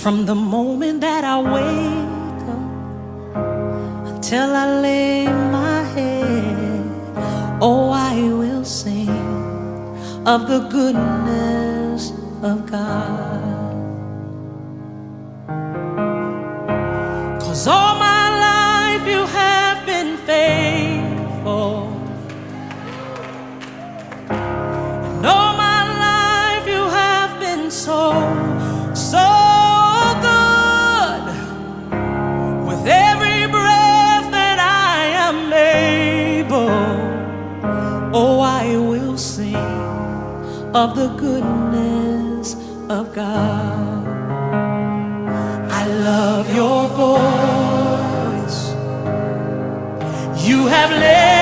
From the moment that I wake up until I lay my head, oh, I will sing of the goodness of God. 'Cause all my life you have been faithful, and all my life you have been so good. With every breath that I am able, oh, I will sing of the goodness of God. I love your voice. You have led